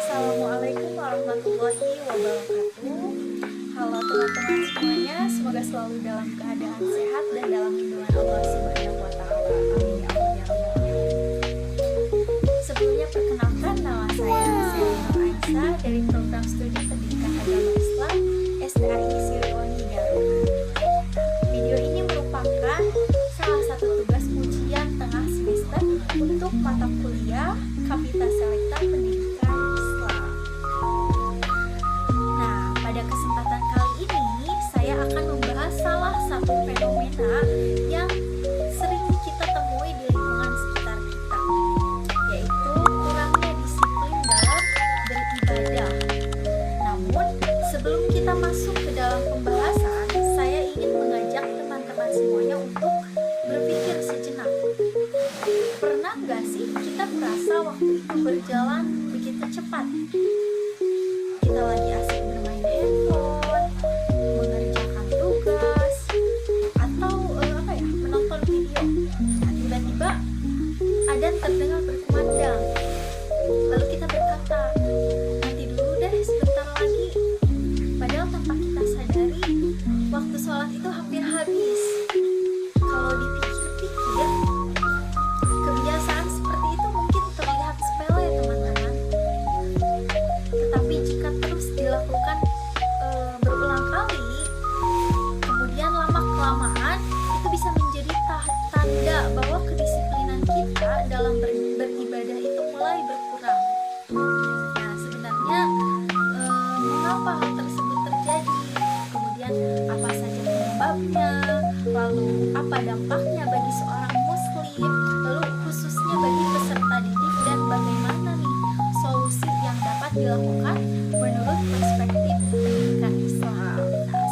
Assalamualaikum warahmatullahi wabarakatuh. Halo teman-teman semuanya, semoga selalu dalam keadaan sehat dan dalam lindungan Allah Subhanahu wa taala. Amin ya Allah ya Rabbal. Sebelumnya perkenalkan, nama saya Selina Aisyah dari program studi pendidikan agama Islam SDAI Siliwangi Garut. Video ini merupakan salah satu tugas ujian tengah semester untuk mata kuliah Kapita Selekta Pendidikan Islam. Nah, pada kesempatan kali ini saya akan membahas salah satu fenomena yang sering kita temui di lingkungan sekitar kita, yaitu kurangnya disiplin dalam beribadah. Namun, sebelum kita masuk ke dalam pembahasan, saya ingin mengajak teman-teman semuanya untuk berpikir sejenak. Pernah nggak sih kita merasa waktu itu berjalan begitu cepat? Kita lagi asik bermain handphone, mengerjakan tugas, atau menonton video. Nah, tiba-tiba adzan terdengar berkumandang. Lalu kita berkata, nanti dulu deh, sebentar lagi. Padahal tanpa kita sadari, waktu sholat itu hampir habis. Kalau dipikir-pikir, kebiasaan seperti itu mungkin terlihat sepele, teman-teman. Tetapi jika terus dilakukan berulang kali, kemudian lama-kelamaan itu bisa menjadi tanda bahwa kedisiplinan kita dalam beribadah itu mulai berkurang. Nah, sebenarnya mengapa hal tersebut terjadi? Kemudian apa saja penyebabnya? Lalu apa dampaknya bagi seorang muslim? Lalu khususnya bagi peserta didik, dan bagaimana nih solusi yang dapat dilakukan menurut perspektif pendidikan Islam? Nah,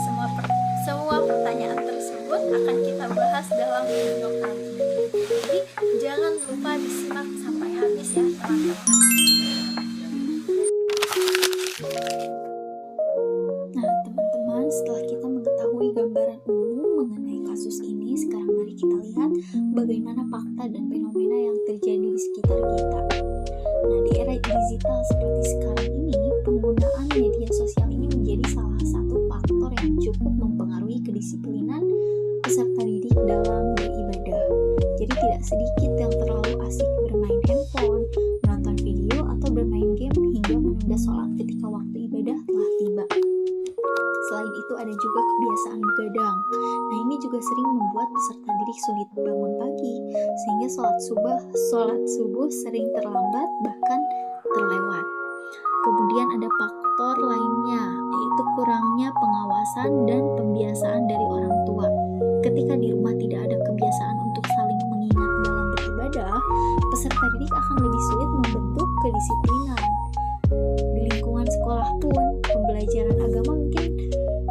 semua pertanyaan tersebut akan kita bahas dalam video kali ini. Jadi jangan lupa disimak sampai habis ya, teman-teman. Nah, teman-teman, setelah kita mengetahui gambaran umum mengenai kasus ini, sekarang mari kita lihat bagaimana fakta dan fenomena yang terjadi di sekitar kita. Nah, di era digital seperti sekarang ini, penggunaan media sosial ini menjadi salah satu faktor yang cukup mempengaruhi kedisiplinan peserta didik dalam beribadah. Jadi tidak sedikit yang terlalu asik bermain handphone, menonton video, atau bermain game hingga menunda sholat ketika waktu ibadah telah tiba. Selain itu ada juga kebiasaan begadang. Nah, ini juga sering membuat peserta didik sulit bangun pagi, sehingga sholat subuh sering terlambat bahkan terlewat. Kemudian ada faktor lainnya, yaitu kurangnya pengawasan dan pembiasaan dari orang tua. Ketika di rumah tidak ada kebiasaan untuk saling mengingat dalam beribadah, peserta didik akan lebih sulit membentuk kedisiplinan. Di lingkungan sekolah pun, pembelajaran agama mungkin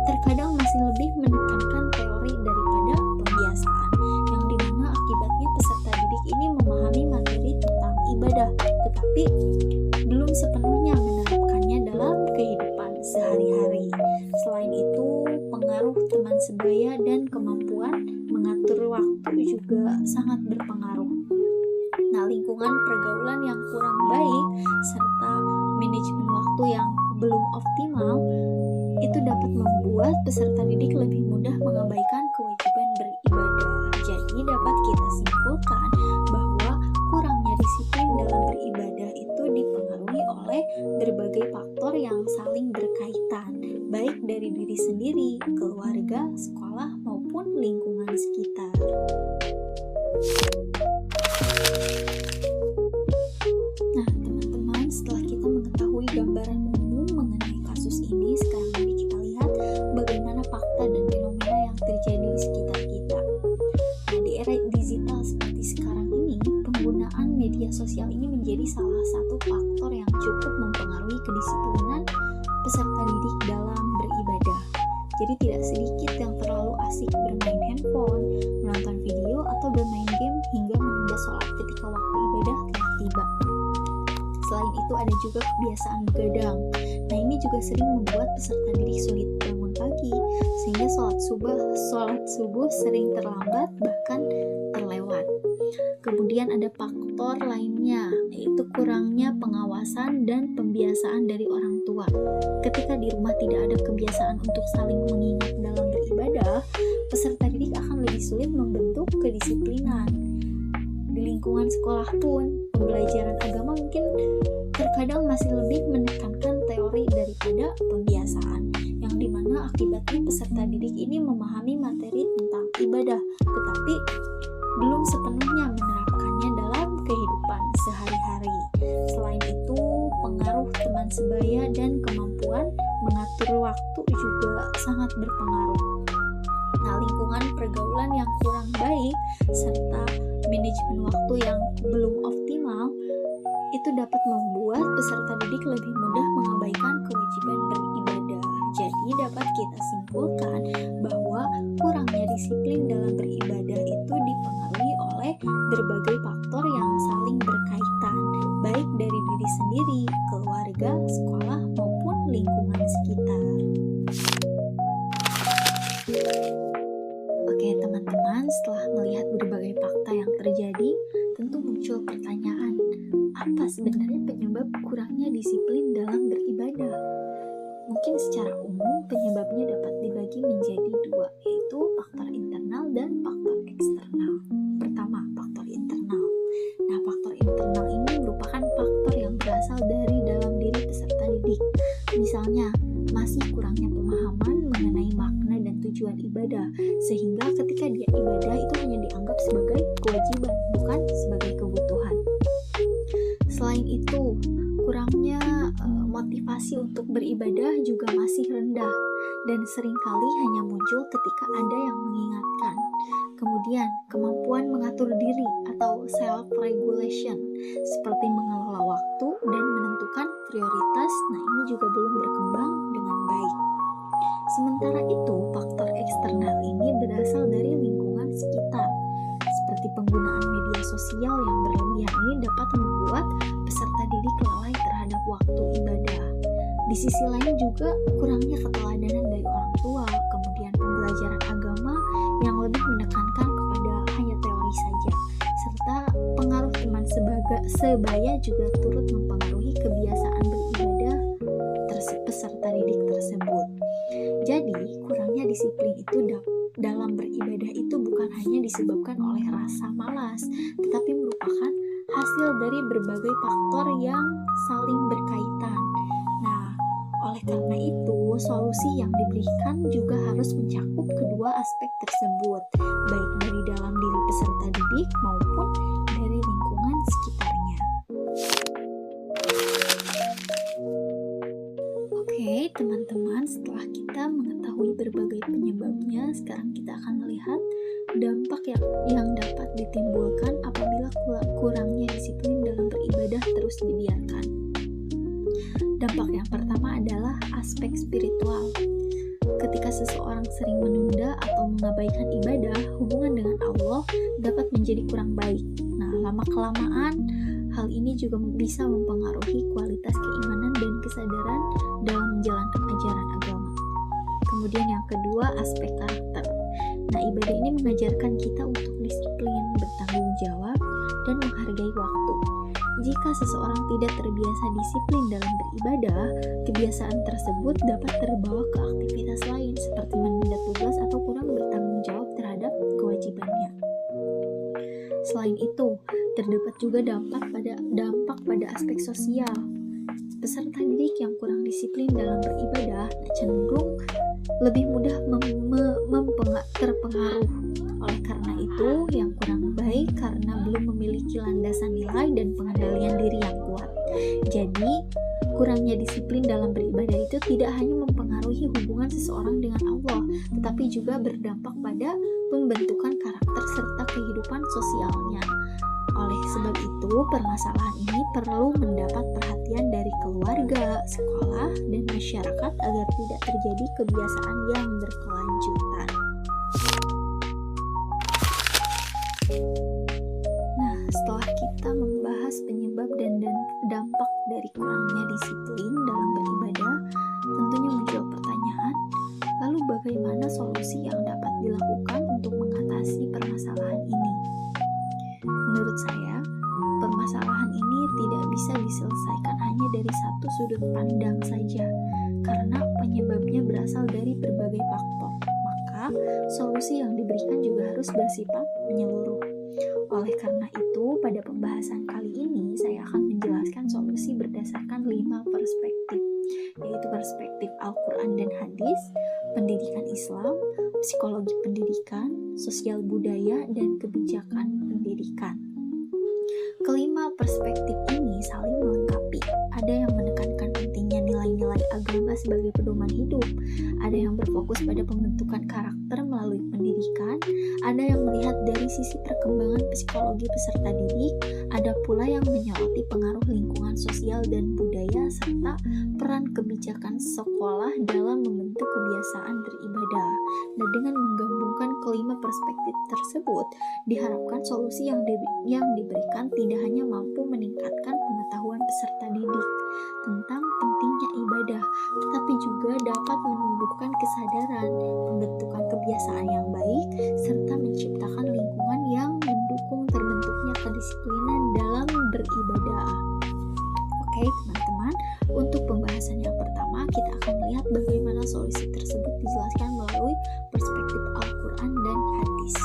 terkadang masih lebih menekankan teori daripada pembiasaan, yang dimana akibatnya peserta didik ini memahami materi tentang ibadah, tetapi belum sepenuhnya menerapkannya dalam kehidupan sehari-hari. Selain itu, pengaruh teman sebaya dan kemampuan mengatur waktu juga sangat berpengaruh. Nah, lingkungan pergaulan yang kurang baik serta manajemen waktu yang belum optimal itu dapat membuat peserta didik lebih mudah mengabaikan kewajiban beribadah. Jadi dapat kita simpulkan bahwa kurangnya disiplin dalam beribadah itu dipengaruhi oleh berbagai faktor yang saling berkaitan, baik dari diri sendiri, keluarga, sekolah, maupun lingkungan sekitar. Nah, teman-teman, setelah kita mengetahui gambaran umum mengenai kasus ini, sekarang mari kita lihat bagaimana fakta dan fenomena yang terjadi di sekitar kita. Nah, di era digital seperti sekarang ini, penggunaan media sosial ini menjadi salah satu faktor yang cukup mempengaruhi kedisiplinan peserta didik dalam beribadah. Jadi tidak sedikit yang terlalu asik bermain handphone, menonton video, atau bermain game hingga menunda sholat ketika waktu ibadah telah tiba. Selain itu ada juga kebiasaan begadang. Nah, ini juga sering membuat peserta didik sulit bangun pagi, sehingga sholat subuh sering terlambat bahkan terlewat. Kemudian ada faktor lainnya, yaitu kurangnya pengawasan dan pembiasaan dari orang tua. Ketika di rumah tidak ada kebiasaan untuk saling mengingat dalam beribadah, peserta didik akan lebih sulit membentuk kedisiplinan. Di lingkungan sekolah pun, pembelajaran agama mungkin terkadang masih lebih menekankan teori daripada pembiasaan, yang dimana akibatnya peserta didik ini memahami materi tentang ibadah, tetapi belum sepenuhnya menerapkannya dalam kehidupan sehari-hari. Selain itu, pengaruh teman sebaya dan kemampuan mengatur waktu juga sangat berpengaruh. Nah, lingkungan pergaulan yang kurang baik serta manajemen waktu yang belum optimal itu dapat membuat peserta didik lebih mudah mengabaikan kewajiban beribadah. Jadi dapat kita simpulkan bahwa kurangnya disiplin dalam beribadah itu dipengaruhi oleh berbagai faktor yang saling berkaitan, baik dari diri sendiri, keluarga, sekolah, maupun lingkungan sekitar. Oke teman-teman, setelah melihat berbagai fakta yang terjadi, tentu muncul pertanyaan, apa sebenarnya penyebab kurangnya disiplin dalam beribadah? Mungkin secara umum penyebabnya dapat dibagi menjadi dua, yaitu faktor internal dan faktor eksternal. Pertama, faktor internal. Nah, faktor internal ini merupakan faktor yang berasal dari dalam diri peserta didik. Misalnya, masih kurangnya pemahaman mengenai makna dan tujuan ibadah, sehingga ketika dia ibadah itu hanya dianggap sebagai kewajiban, bukan sebagai kebutuhan. Selain itu, kurangnya motivasi untuk beribadah juga masih rendah dan seringkali hanya muncul ketika ada yang mengingatkan. Kemudian, kemampuan mengatur diri atau self-regulation seperti mengelola waktu dan menentukan prioritas, nah ini juga belum berkembang dengan baik. Sementara itu, faktor eksternal ini berasal dari lingkungan sekitar. Seperti penggunaan media sosial yang berlebihan ini dapat membuat peserta didik lalai terhadap waktu ibadah. Di sisi lain juga kurangnya keteladanan dari orang tua, kemudian pembelajaran agama yang lebih menekankan kepada hanya teori saja, serta pengaruh teman sebaya juga turut mempengaruhi kebiasaan beribadah peserta didik tersebut. Jadi, kurangnya disiplin itu dalam beribadah itu bukan hanya disebabkan oleh rasa malas, tetapi merupakan hasil dari berbagai faktor yang saling berkaitan. Nah, oleh karena itu, solusi yang diberikan juga harus mencakup kedua aspek tersebut, baik dari dalam diri peserta didik maupun dari lingkungan sekitarnya. Oke, teman-teman, setelah kita mengetahui berbagai penyebabnya, sekarang kita akan melihat dampak yang dapat ditimbulkan apabila kurangnya disiplin dalam beribadah terus dibiarkan. Dampak yang pertama adalah aspek spiritual. Ketika seseorang sering menunda atau mengabaikan ibadah, hubungan dengan Allah dapat menjadi kurang baik. Nah, lama-kelamaan, hal ini juga bisa mempengaruhi kualitas keimanan dan kesadaran dalam menjalankan ajaran agama. Kemudian yang kedua, aspek karakter. Nah, ibadah ini mengajarkan kita untuk disiplin, bertanggung jawab, dan menghargai waktu. Jika seseorang tidak terbiasa disiplin dalam beribadah, kebiasaan tersebut dapat terbawa ke aktivitas lain seperti menunda tugas atau kurang bertanggung jawab terhadap kewajibannya. Selain itu, terdapat juga dampak pada aspek sosial. Peserta didik yang kurang disiplin dalam beribadah cenderung lebih mudah terpengaruh. Oleh karena itu, yang kurang baik karena belum memiliki landasan nilai dan pengendalian diri yang kuat. Jadi, kurangnya disiplin dalam beribadah itu tidak hanya mempengaruhi hubungan seseorang dengan Allah, tetapi juga berdampak pada pembentukan karakter serta kehidupan sosialnya. Oleh sebab itu, permasalahan ini perlu mendapat perhatian dari keluarga, sekolah, dan masyarakat agar tidak terjadi kebiasaan yang berkelanjutan. Nah, setelah kita membahas penyebab dan dampak dari kurangnya disiplin dalam beribadah, tentunya muncul pertanyaan, lalu bagaimana solusi yang dapat dilakukan untuk mengatasi permasalahan ini? Menurut saya, permasalahan ini tidak bisa diselesaikan hanya dari satu sudut pandang saja, karena penyebabnya berasal dari berbagai faktor. Maka, solusi yang diberikan juga harus bersifat menyeluruh. Oleh karena itu, pada pembahasan kali ini saya akan menjelaskan solusi berdasarkan 5 perspektif, yaitu perspektif Al-Quran dan Hadis, pendidikan Islam, psikologi pendidikan, sosial budaya, dan kebijakan pendidikan. Kelima perspektif ini saling melengkapi. Ada yang menekankan pentingnya nilai-nilai agama sebagai pedoman hidup, ada yang berfokus pada pembentukan karakter melalui pendidikan, ada yang melihat dari sisi perkembangan psikologi peserta didik, ada pula yang menyoroti pengaruh lingkungan sosial dan budaya, serta peran kebijakan sekolah dalam membentuk kebiasaan beribadah. Nah, dengan menggabungkan kelima perspektif tersebut, diharapkan solusi yang diberikan tidak hanya mampu meningkatkan pengetahuan peserta didik tentang pentingnya ibadah, tetapi juga dapat menumbuhkan kesadaran, pembentukan kebiasaan yang baik, serta menciptakan lingkungan yang mendukung terbentuknya kedisiplinan dalam beribadah. Oke, teman-teman, untuk pembahasan yang pertama, kita akan melihat bagaimana solusi tersebut dijelaskan melalui perspektif Al-Quran dan Hadis.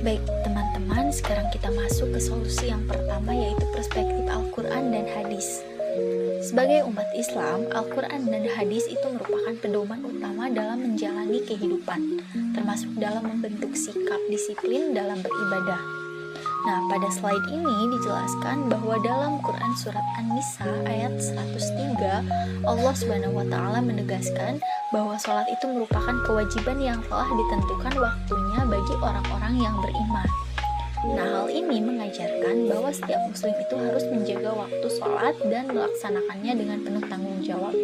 Baik, teman-teman, sekarang kita masuk ke solusi yang pertama, yaitu perspektif Al-Quran dan Hadis. Sebagai umat Islam, Al-Quran dan Hadis itu merupakan pedoman utama dalam menjalani kehidupan, termasuk dalam membentuk sikap disiplin dalam beribadah. Nah, pada slide ini dijelaskan bahwa dalam Quran Surat An-Nisa ayat 103, Allah SWT menegaskan bahwa sholat itu merupakan kewajiban yang telah ditentukan waktunya bagi orang-orang yang beriman. Nah, hal ini mengajarkan bahwa setiap muslim itu harus menjaga waktu sholat dan melaksanakannya dengan penuh tanggung jawab.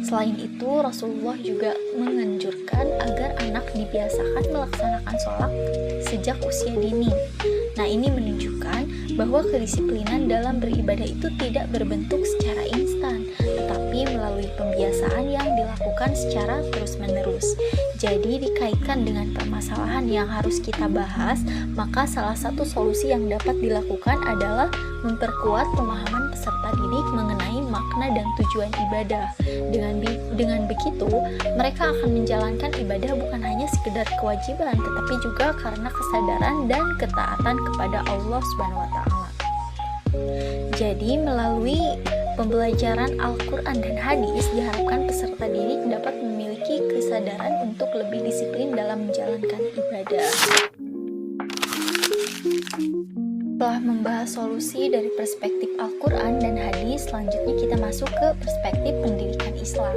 Selain itu, Rasulullah juga menganjurkan agar anak dibiasakan melaksanakan sholat sejak usia dini. Nah, ini menunjukkan bahwa kedisiplinan dalam beribadah itu tidak berbentuk secara instan, tetapi melalui pembiasaan yang dilakukan secara terus-menerus. Jadi, dikaitkan dengan permasalahan yang harus kita bahas, maka salah satu solusi yang dapat dilakukan adalah memperkuat pemahaman peserta didik mengenai makna dan tujuan ibadah. Dengan begitu, mereka akan menjalankan ibadah bukan hanya sekedar kewajiban, tetapi juga karena kesadaran dan ketaatan kepada Allah SWT. Jadi, melalui pembelajaran Al-Quran dan Hadis, diharapkan peserta didik dapat memiliki kesadaran untuk lebih disiplin dalam menjalankan ibadah. Setelah membahas solusi dari perspektif Al-Quran dan Hadis, selanjutnya kita masuk ke perspektif pendidikan Islam.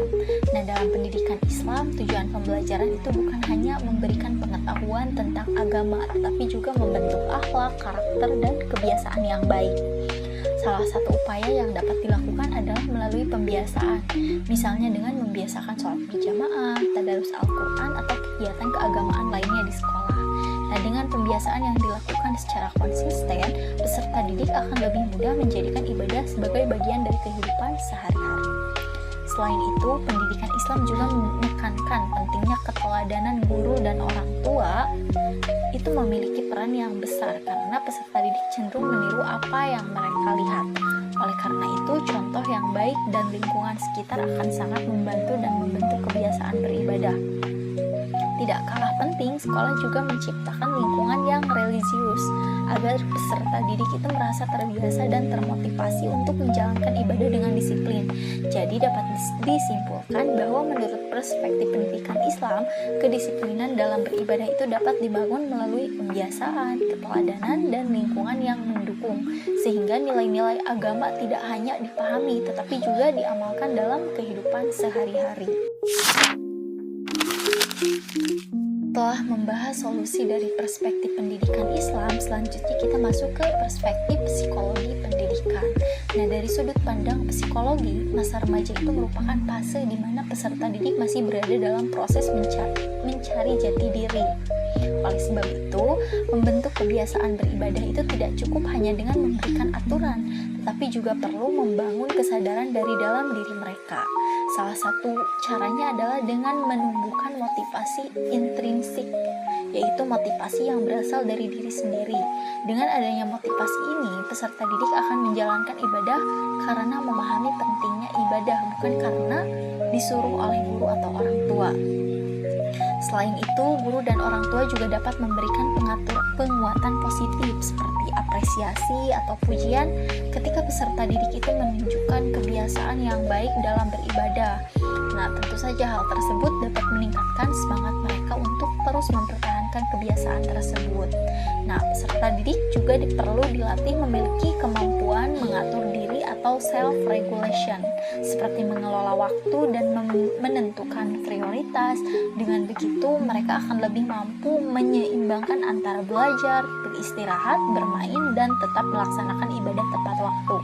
Nah, dalam pendidikan Islam, tujuan pembelajaran itu bukan hanya memberikan pengetahuan tentang agama, tetapi juga membentuk akhlak, karakter, dan kebiasaan yang baik. Salah satu upaya yang dapat dilakukan adalah melalui pembiasaan, misalnya dengan membiasakan sholat berjamaah, tadarus Al-Quran, atau kegiatan keagamaan lainnya di sekolah. Nah, dengan pembiasaan yang dilakukan secara konsisten, peserta didik akan lebih mudah menjadikan ibadah sebagai bagian dari kehidupan sehari-hari. Selain itu, pendidikan Islam juga menekankan pentingnya keteladanan guru dan orang tua itu memiliki peran yang besar karena peserta didik cenderung meniru apa yang mereka lihat. Oleh karena itu, contoh yang baik dan lingkungan sekitar akan sangat membantu dan membentuk kebiasaan beribadah. Tidak kalah penting, sekolah juga menciptakan lingkungan yang religius agar peserta didik itu merasa terbiasa dan termotivasi untuk menjalankan ibadah dengan disiplin. Jadi dapat disimpulkan bahwa menurut perspektif pendidikan Islam, kedisiplinan dalam beribadah itu dapat dibangun melalui pembiasaan, keteladanan, dan lingkungan yang mendukung, sehingga nilai-nilai agama tidak hanya dipahami tetapi juga diamalkan dalam kehidupan sehari-hari. Setelah membahas solusi dari perspektif pendidikan Islam, selanjutnya kita masuk ke perspektif psikologi pendidikan. Nah, dari sudut pandang psikologi, masa remaja itu merupakan fase di mana peserta didik masih berada dalam proses mencari jati diri. Oleh sebab itu, membentuk kebiasaan beribadah itu tidak cukup hanya dengan memberikan aturan, tetapi juga perlu membangun kesadaran dari dalam diri mereka. Salah satu caranya adalah dengan menumbuhkan motivasi intrinsik, yaitu motivasi yang berasal dari diri sendiri. Dengan adanya motivasi ini, peserta didik akan menjalankan ibadah karena memahami pentingnya ibadah, bukan karena disuruh oleh guru atau orang tua. Selain itu, guru dan orang tua juga dapat memberikan penguatan positif seperti apresiasi atau pujian ketika peserta didik itu menunjukkan kebiasaan yang baik dalam beribadah. Nah, tentu saja hal tersebut dapat meningkatkan semangat mereka untuk terus mempertahankan kebiasaan tersebut. Nah, peserta didik juga perlu dilatih memiliki kemampuan mengatur diri atau self-regulation, seperti mengelola waktu dan menentukan prioritas. Dengan begitu, mereka akan lebih mampu menyeimbangkan antara belajar, beristirahat, bermain, dan tetap melaksanakan ibadah tepat waktu.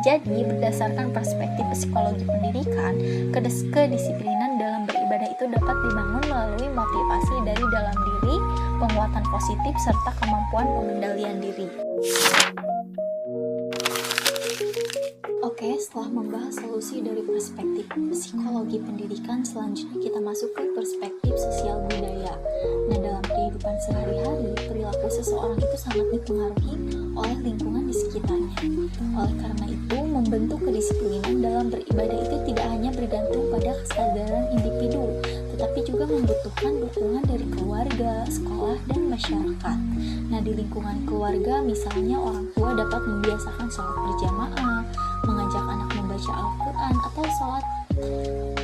Jadi, berdasarkan perspektif psikologi pendidikan, kedisiplinan dalam beribadah itu dapat dibangun melalui motivasi dari dalam diri, penguatan positif, serta kemampuan pengendalian diri. Oke, setelah membahas solusi dari perspektif psikologi pendidikan, selanjutnya kita masuk ke perspektif sosial budaya. Nah, dalam kehidupan sehari-hari, perilaku seseorang itu sangat dipengaruhi oleh lingkungan di sekitarnya. Oleh karena itu, membentuk kedisiplinan dalam beribadah itu tidak hanya bergantung pada kesadaran individu, tetapi juga membutuhkan dukungan dari keluarga, sekolah, dan masyarakat. Nah, di lingkungan keluarga, misalnya orang tua dapat membiasakan sholat berjamaah, mengajak anak membaca Al-Quran, atau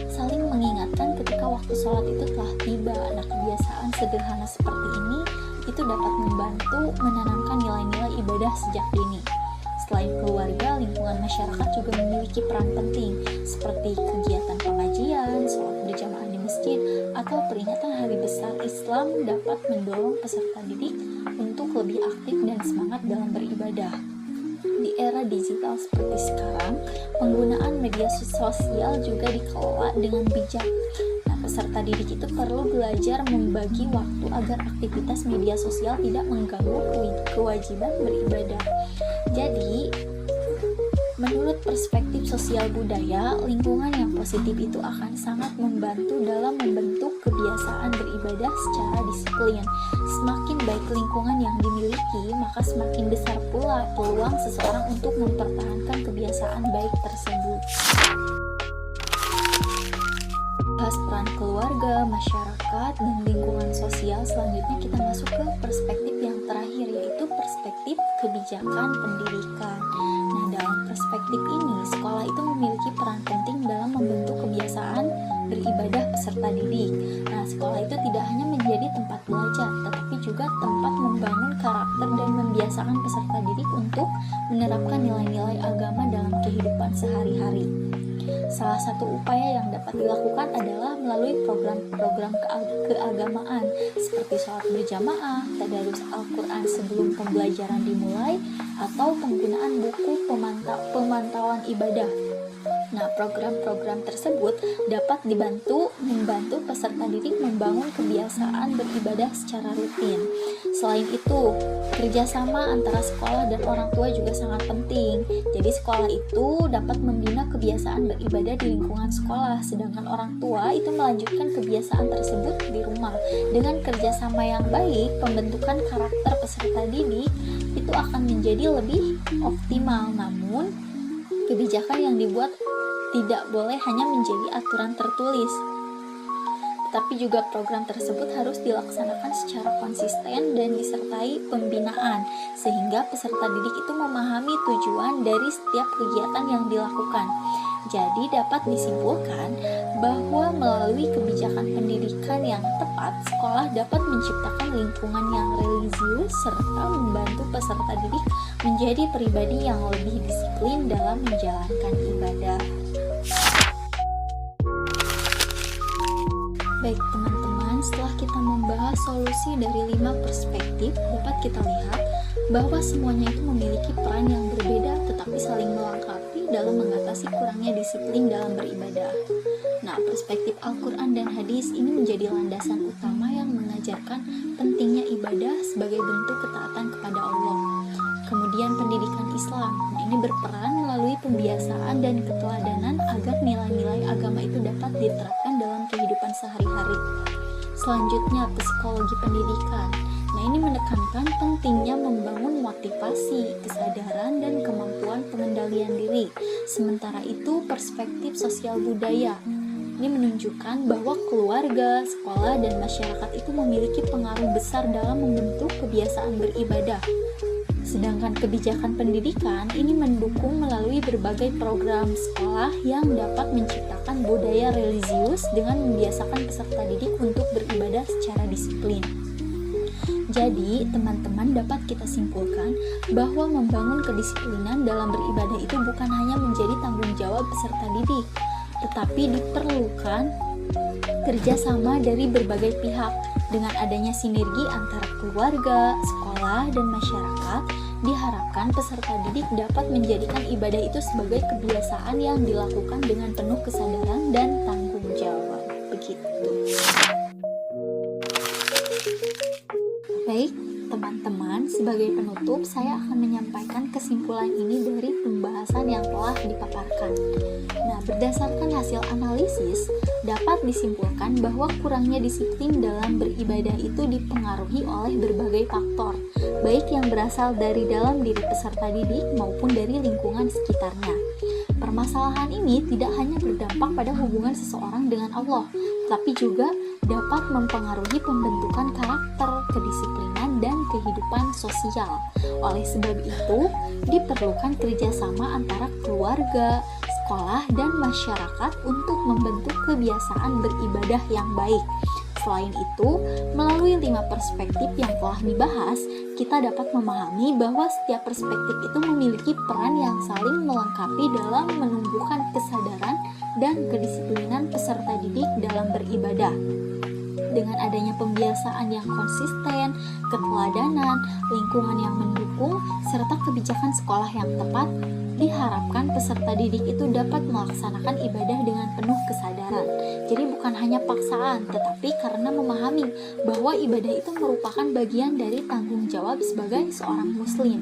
saling mengingatkan ketika waktu sholat itu telah tiba. Nah, kebiasaan sederhana seperti ini itu dapat membantu menanamkan nilai-nilai ibadah sejak dini. Selain keluarga, lingkungan masyarakat juga memiliki peran penting, seperti kegiatan pengajian, sholat berjamaah di masjid, atau peringatan hari besar Islam dapat mendorong peserta didik untuk lebih aktif dan semangat dalam beribadah. Di era digital seperti sekarang, penggunaan media sosial juga dikelola dengan bijak. Nah, peserta didik itu perlu belajar membagi waktu agar aktivitas media sosial tidak mengganggu kewajiban beribadah. Jadi, menurut perspektif sosial budaya, lingkungan yang positif itu akan sangat membantu dalam membentuk kebiasaan beribadah secara disiplin. Semakin baik lingkungan yang dimiliki, maka semakin besar pula peluang seseorang untuk mempertahankan kebiasaan baik tersebut. Bahas peran keluarga, masyarakat, dan lingkungan sosial, selanjutnya kita masuk ke perspektif yang terakhir, yaitu perspektif kebijakan pendidikan. Nah, dalam perspektif ini, sekolah itu memiliki peran penting dalam membentuk kebiasaan beribadah peserta didik. Nah, sekolah itu tidak hanya menjadi tempat belajar, tetapi juga tempat membangun karakter dan membiasakan peserta didik untuk menerapkan nilai-nilai agama dalam kehidupan sehari-hari. Salah satu upaya yang dapat dilakukan adalah melalui program-program keagamaan seperti sholat berjamaah, tadarus Al-Quran sebelum pembelajaran dimulai, atau penggunaan buku pemantauan ibadah. Nah, program-program tersebut dapat membantu peserta didik membangun kebiasaan beribadah secara rutin. Selain itu, kerjasama antara sekolah dan orang tua juga sangat penting. Jadi, sekolah itu dapat membina kebiasaan beribadah di lingkungan sekolah, sedangkan orang tua itu melanjutkan kebiasaan tersebut di rumah. Dengan kerjasama yang baik, pembentukan karakter peserta didik itu akan menjadi lebih optimal. Namun, kebijakan yang dibuat tidak boleh hanya menjadi aturan tertulis, tetapi juga program tersebut harus dilaksanakan secara konsisten dan disertai pembinaan, sehingga peserta didik itu memahami tujuan dari setiap kegiatan yang dilakukan. Jadi dapat disimpulkan bahwa melalui kebijakan pendidikan yang tepat, sekolah dapat menciptakan lingkungan yang religius serta membantu peserta didik menjadi pribadi yang lebih disiplin dalam menjalankan ibadah. Baik teman-teman, setelah kita membahas solusi dari 5 perspektif, dapat kita lihat bahwa semuanya itu memiliki peran yang berbeda tetapi saling melengkapi dalam mengatasi kurangnya disiplin dalam beribadah. Nah, perspektif Al-Quran dan hadis ini menjadi landasan utama yang mengajarkan pentingnya ibadah sebagai bentuk ketaatan kepada Allah. Kemudian pendidikan Islam, ini berperan melalui pembiasaan dan keteladanan agar nilai-nilai agama itu dapat diterapkan dalam kehidupan sehari-hari. Selanjutnya, psikologi pendidikan. Nah, ini menekankan pentingnya membangun motivasi, kesabaran, dan kemampuan pengendalian diri. Sementara itu, perspektif sosial budaya ini menunjukkan bahwa keluarga, sekolah, dan masyarakat itu memiliki pengaruh besar dalam membentuk kebiasaan beribadah. Sedangkan kebijakan pendidikan ini mendukung melalui berbagai program sekolah yang dapat menciptakan budaya religius dengan membiasakan peserta didik untuk beribadah secara disiplin. Jadi, teman-teman, dapat kita simpulkan bahwa membangun kedisiplinan dalam beribadah itu bukan hanya menjadi tanggung jawab peserta didik, tetapi diperlukan kerjasama dari berbagai pihak. Dengan adanya sinergi antara keluarga, sekolah, dan masyarakat, diharapkan peserta didik dapat menjadikan ibadah itu sebagai kebiasaan yang dilakukan dengan penuh kesadaran dan tanggung jawab. Begitu. Baik, teman-teman, sebagai penutup, saya akan menyampaikan kesimpulan ini dari pembahasan yang telah dipaparkan. Nah, berdasarkan hasil analisis, dapat disimpulkan bahwa kurangnya disiplin dalam beribadah itu dipengaruhi oleh berbagai faktor, baik yang berasal dari dalam diri peserta didik maupun dari lingkungan sekitarnya. Permasalahan ini tidak hanya berdampak pada hubungan seseorang dengan Allah, tapi juga dapat mempengaruhi pembentukan karakter, kedisiplinan, dan kehidupan sosial. Oleh sebab itu, diperlukan kerjasama antara keluarga, sekolah, dan masyarakat untuk membentuk kebiasaan beribadah yang baik. Selain itu, melalui 5 perspektif yang telah dibahas, kita dapat memahami bahwa setiap perspektif itu memiliki peran yang saling melengkapi dalam menumbuhkan kesadaran dan kedisiplinan peserta didik dalam beribadah. Dengan adanya pembiasaan yang konsisten, keteladanan, lingkungan yang mendukung, serta kebijakan sekolah yang tepat, diharapkan peserta didik itu dapat melaksanakan ibadah dengan penuh kesadaran. Jadi bukan hanya paksaan, tetapi karena memahami bahwa ibadah itu merupakan bagian dari tanggung jawab sebagai seorang muslim.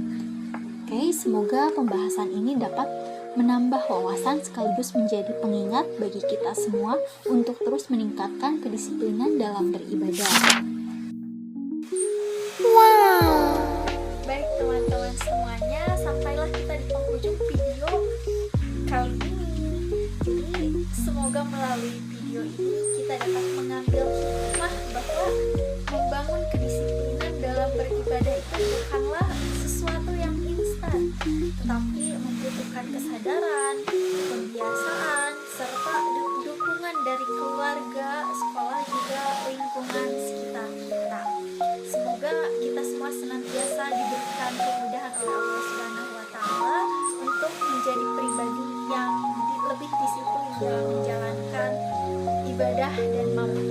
Oke, semoga pembahasan ini dapat menambah wawasan sekaligus menjadi pengingat bagi kita semua untuk terus meningkatkan kedisiplinan dalam beribadah. Wow. Baik teman-teman semuanya, sampailah kita di penghujung video kali ini. Jadi semoga melalui video ini kita dapat mengambil hikmah bahwa membangun kedisiplinan dalam beribadah itu bukanlah sesuatu yang instan, tetapi membutuhkan kesadaran, pembiasaan, serta dukungan dari keluarga, sekolah, juga lingkungan sekitar kita. Semoga kita semua senantiasa diberikan kemudahan oleh Allah Subhanahu wa Ta'ala untuk menjadi pribadi yang lebih disiplin dalam menjalankan ibadah dan mampu